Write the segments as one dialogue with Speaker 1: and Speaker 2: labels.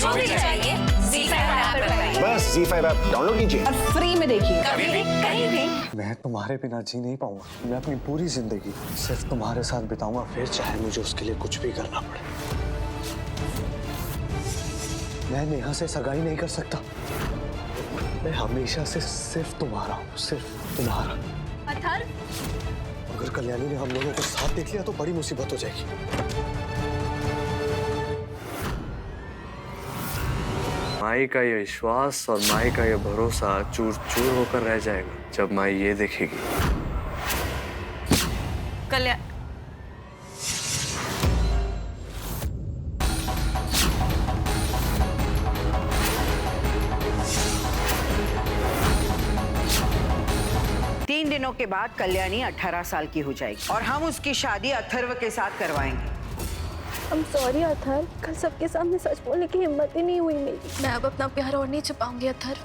Speaker 1: जो भी चाहिए ZEE5 ऐप पर पाइए।
Speaker 2: बस ZEE5 ऐप डाउनलोड कीजिए
Speaker 1: और फ्री में देखिए, कभी भी कहीं भी।
Speaker 3: मैं तुम्हारे बिना जी नहीं पाऊंगा। मैं अपनी पूरी जिंदगी सिर्फ तुम्हारे साथ बिताऊंगा, फिर चाहे मुझे उसके लिए कुछ भी करना पड़े। मैं नेहा से सगाई नहीं कर सकता। मैं हमेशा से सिर्फ तुम्हारा हूँ, सिर्फ तुम्हारा।
Speaker 4: अथर्व,
Speaker 3: अगर कल्याणी ने हम लोगों को साथ देख लिया तो बड़ी मुसीबत हो जाएगी।
Speaker 5: माई का ये विश्वास और माई का ये भरोसा चूर चूर होकर रह जाएगा जब माई ये देखेगी।
Speaker 1: कल्याण,
Speaker 6: तीन दिनों के बाद कल्याणी 18 साल की हो जाएगी और हम उसकी शादी अथर्व के साथ करवाएंगे।
Speaker 4: I'm sorry अथर्व, कल सबके सामने सच बोलने की हिम्मत ही नहीं हुई मेरी। मैं अब अपना प्यार और नहीं छुपाऊंगी अथर्व।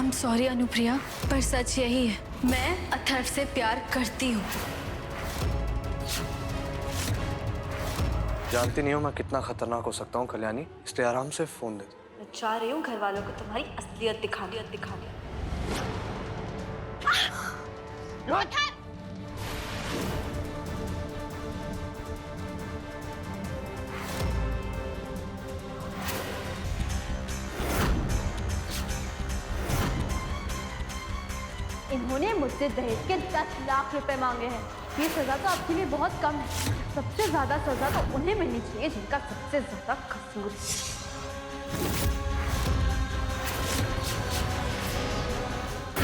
Speaker 4: I'm sorry अनुप्रिया, पर सच यही है, मैं अथर्व से प्यार करती हूँ।
Speaker 3: जानती नहीं हो मैं कितना खतरनाक हो सकता हूँ कल्याणी, इसलिए आराम से फोन दे दो।
Speaker 4: मैं चाह रही हूँ घर वालों को तुम्हारी असलियत दिखा दे। इन्होंने मुझसे दहेज के 10 लाख रुपए मांगे हैं। ये सजा तो आपके लिए बहुत कम है। सबसे ज्यादा सजा तो उन्हें मिलनी चाहिए जिनका सबसे ज्यादा कसूर है।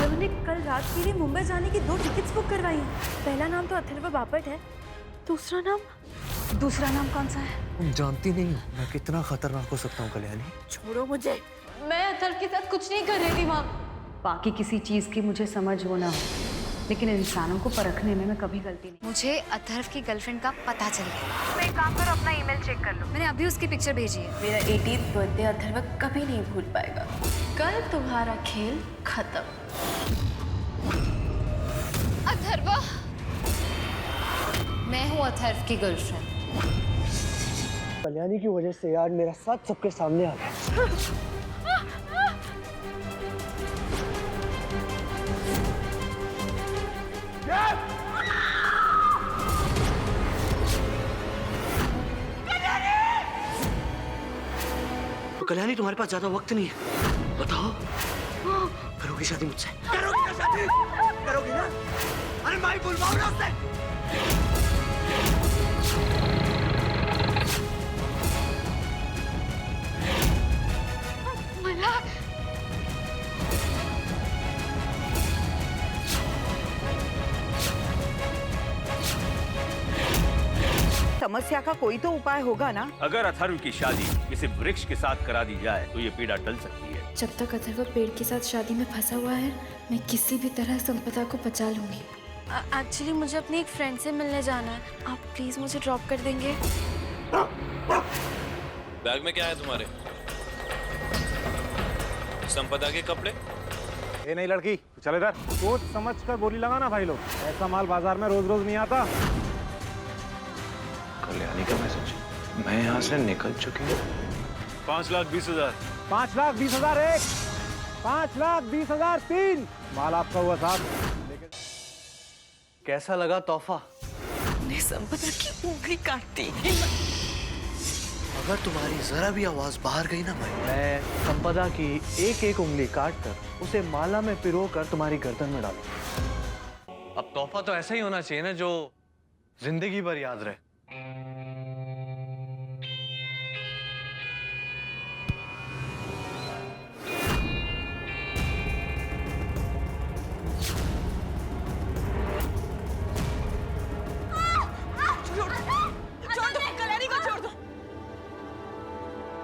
Speaker 4: मैंने कल रात के लिए मुंबई जाने की 2 टिकट्स बुक करवाई हैं। पहला नाम तो अथर्व बापट है, दूसरा नाम कौन सा है?
Speaker 3: तुम जानती नहीं हो मैं कितना खतरनाक हो सकता हूँ कल्याणी।
Speaker 4: छोड़ो मुझे, मैं अथर्व के साथ कुछ नहीं कर रही थी माँ।
Speaker 6: बाकी किसी चीज की मुझे समझ हो ना हो, लेकिन इंसानों को परखने में मैं कभी गलती नहीं।
Speaker 7: मुझे अथर्व की गर्लफ्रेंड का पता चल गया। मैं एक काम करो, अपना ईमेल चेक कर लो। मैंने अभी उसकी पिक्चर भेजी है।
Speaker 4: मेरा 18th बर्थडे अथर्व कभी नहीं भूल पाएगा। कल तुम्हारा खेल खत्म।
Speaker 7: अथर्व, मैं हूँ अथर्व की गर्लफ्रेंड।
Speaker 3: कल्याणी की वजह से यार मेरा साथ सबके सामने आ गया। तो कल्याणी तुम्हारे पास ज्यादा वक्त नहीं है, बताओ करोगी शादी मुझसे? करोगी ना शादी? करोगी ना? अरे माई बुलवाओ ना उससे।
Speaker 6: समस्या का कोई तो उपाय होगा ना।
Speaker 8: अगर अथर्व की शादी किसी वृक्ष के साथ करा दी जाए तो ये पीड़ा टल सकती है।
Speaker 4: जब तक अथर्व पेड़ के साथ शादी में फंसा हुआ है, मैं किसी भी तरह संपदा को बचा लूंगी। एक्चुअली मुझे अपनी एक फ्रेंड से मिलने जाना है। आप प्लीज मुझे ड्रॉप कर देंगे?
Speaker 9: बैग में क्या है तुम्हारे? संपदा के कपड़े?
Speaker 10: ये नहीं लड़की, चल इधर। सोच समझ कर गोली लगाना भाई लोग, ऐसा माल बाजार में रोज रोज नहीं आता।
Speaker 5: कल्याणी का मैसेज, मैं यहाँ से निकल चुकी हूँ।
Speaker 8: 5,20,000।
Speaker 10: 5,20,000 एक, 5,20,000 3। माल आपका हुआ साहब।
Speaker 3: कैसा लगा तोहफा?
Speaker 1: संपदा की उंगली काटती।
Speaker 3: अगर तुम्हारी जरा भी आवाज बाहर गई ना मैं संपदा की एक एक उंगली काट कर उसे माला में पिरो कर तुम्हारी गर्दन में डालूंगा। अब तोहफा तो ऐसा ही होना चाहिए ना जो जिंदगी भर याद रहे।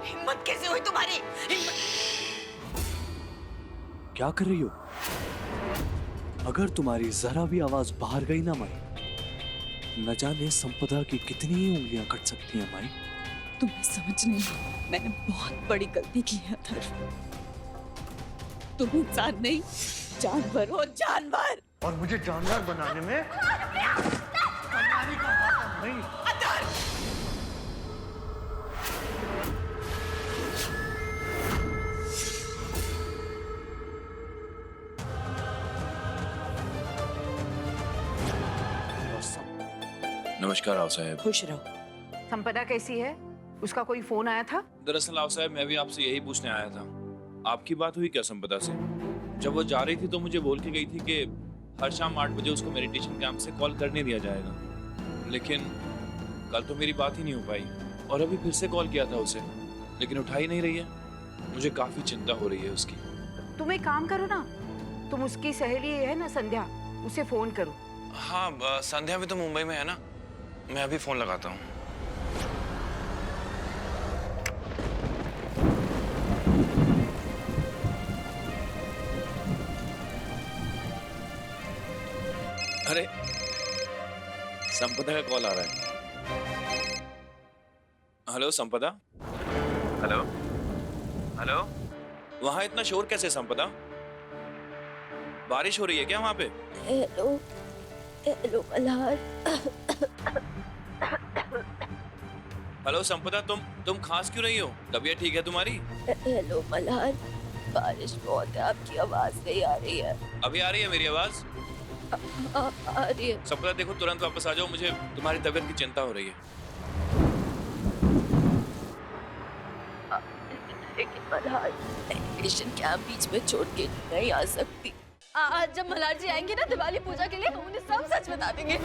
Speaker 1: हिम्मत कैसे हुई तुम्हारी?
Speaker 3: क्या कर रही हो? अगर तुम्हारी जरा भी आवाज बाहर गई ना माई, न जाने संपदा की कितनी ही उंगलियां कट सकती हैं माई।
Speaker 1: तुम्हें समझ नहीं, मैंने बहुत बड़ी गलती की है अथर्व। तुम इंसान नहीं, जानवर हो, जानवर।
Speaker 3: और मुझे जानवर बनाने में कल्याणी का हाथ नहीं।
Speaker 9: नमस्कार राव साहब।
Speaker 1: खुश रहो।
Speaker 6: संपदा कैसी है? उसका कोई फोन आया था?
Speaker 9: दरअसल राव साहब मैं भी आपसे यही पूछने आया था। आपकी बात हुई क्या संपदा से? जब वो जा रही थी तो मुझे बोल के गई थी कि हर शाम 8 बजे उसको मेडिटेशन कैंप से कॉल करने दिया जाएगा, लेकिन कल तो मेरी बात ही नहीं हो पाई और अभी फिर से कॉल किया था उसे, लेकिन उठा ही नहीं रही है। मुझे काफी चिंता हो रही है उसकी।
Speaker 6: तुम एक काम करो ना, तुम उसकी सहेली है ना संध्या, उसे फोन करो।
Speaker 9: हाँ संध्या भी तो मुंबई में है ना, मैं अभी फोन लगाता हूँ। अरे संपदा का कॉल आ रहा है। हेलो संपदा। हेलो हेलो, वहां इतना शोर कैसे संपदा? बारिश हो रही है क्या वहां पे?
Speaker 4: Hello hello Malhar.
Speaker 9: हेलो संपदा, तुम खांस क्यों रही हो? तबीयत ठीक है तुम्हारी?
Speaker 4: हेलो मल्हार, बारिश बहुत है, आपकी आवाज नहीं आ रही है।
Speaker 9: अभी आ रही है मेरी आवाज?
Speaker 4: आ रही है।
Speaker 9: संपदा देखो तुरंत वापस आ जाओ, मुझे तुम्हारी तबीयत की चिंता हो रही है।
Speaker 4: लेकिन मल्हार, मेडिटेशन कैंप बीच में छोड़ के नहीं आ सकती। आज जब मल्हार जी आएंगे ना दिवाली पूजा के लिए, हम उन्हें सब सच बता देंगे।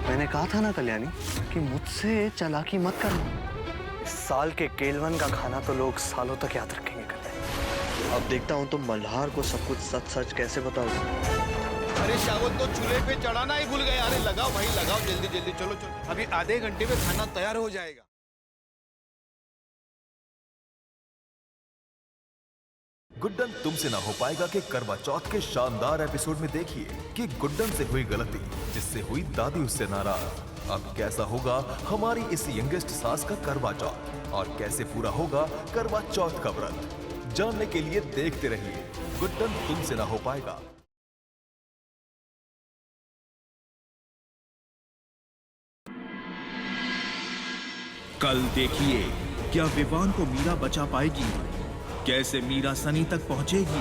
Speaker 3: मैंने कहा था ना कल्याणी कि मुझसे चालाकी मत करना। इस साल के केलवन का खाना तो लोग सालों तक याद रखेंगे। अब देखता हूँ तुम मल्हार को सब कुछ सच सच कैसे बताओगे।
Speaker 2: अरे शावल तो चूल्हे पे चढ़ाना ही भूल गए। अरे लगाओ भाई लगाओ, जल्दी जल्दी चलो चलो, अभी आधे घंटे में खाना तैयार हो जाएगा।
Speaker 11: गुड्डन तुमसे ना हो पाएगा कि करवा चौथ के शानदार एपिसोड में देखिए कि गुड्डन से हुई गलती जिससे हुई दादी उससे नाराज। अब कैसा होगा हमारी इस यंगेस्ट सास का करवा चौथ और कैसे पूरा होगा करवा चौथ का व्रत, जानने के लिए देखते रहिए गुड्डन तुमसे ना हो पाएगा।
Speaker 12: कल देखिए क्या विवान को मीरा बचा पाएगी, कैसे मीरा सनी तक पहुंचेगी।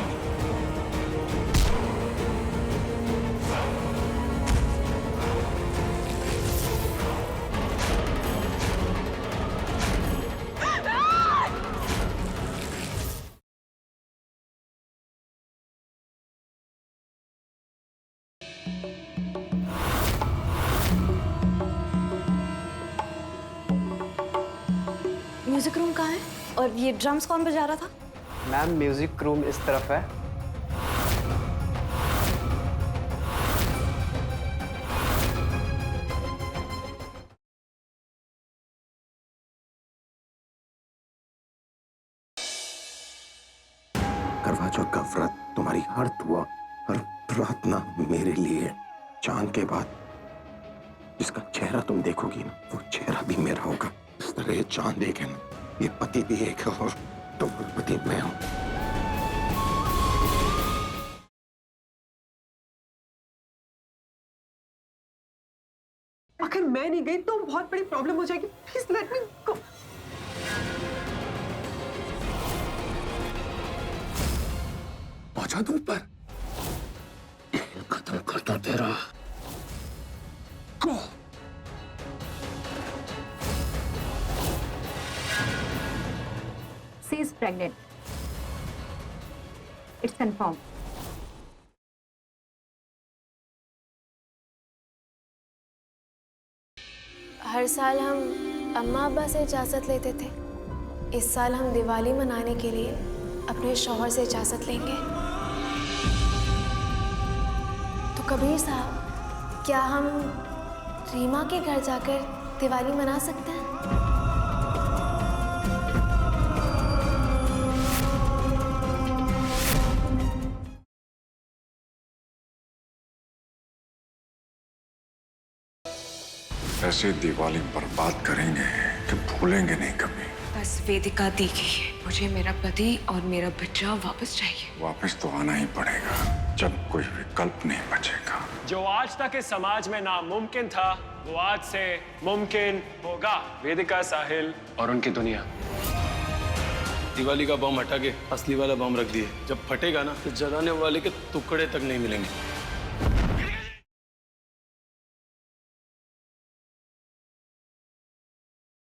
Speaker 7: म्यूजिक रूम कहाँ है? और ये ड्रम्स कौन बजा रहा था?
Speaker 3: मैम म्यूजिक रूम इस तरफ है।
Speaker 2: करवा चौथ का व्रत तुम्हारी हर दुआ हर प्रार्थना मेरे लिए। चांद के बाद जिसका चेहरा तुम देखोगी ना, वो चेहरा भी मेरा होगा। इस तरह ये चांद एक है ना, ये पति भी एक है और तुम पति मैं हूं।
Speaker 13: अगर मैं नहीं गई तो बहुत बड़ी प्रॉब्लम हो जाएगी। प्लीज लेट मी गो।
Speaker 2: पहुंचा दूं पर खेल खत्म करता तेरा। गो।
Speaker 6: She is pregnant. It's confirmed.
Speaker 4: हर साल हम अम्मा अब्बा से इजाज़त लेते थे। इस साल हम दिवाली मनाने के लिए अपने शौहर से इजाज़त लेंगे। तो कबीर साहब, क्या हम रीमा के घर जाकर दिवाली मना सकते हैं?
Speaker 2: ऐसे दिवाली बर्बाद करेंगे कि भूलेंगे नहीं कभी।
Speaker 7: बस वेदिका दी गई है, मुझे मेरा पति और मेरा बच्चा वापस चाहिए।
Speaker 2: वापस तो आना ही पड़ेगा जब कोई विकल्प नहीं बचेगा।
Speaker 14: जो आज तक इस समाज में नामुमकिन था वो आज से मुमकिन होगा। वेदिका, साहिल और उनकी दुनिया।
Speaker 15: दिवाली का बम हटा के असली वाला बम रख दिए। जब फटेगा ना तो जलाने वाले के टुकड़े तक नहीं मिलेंगे।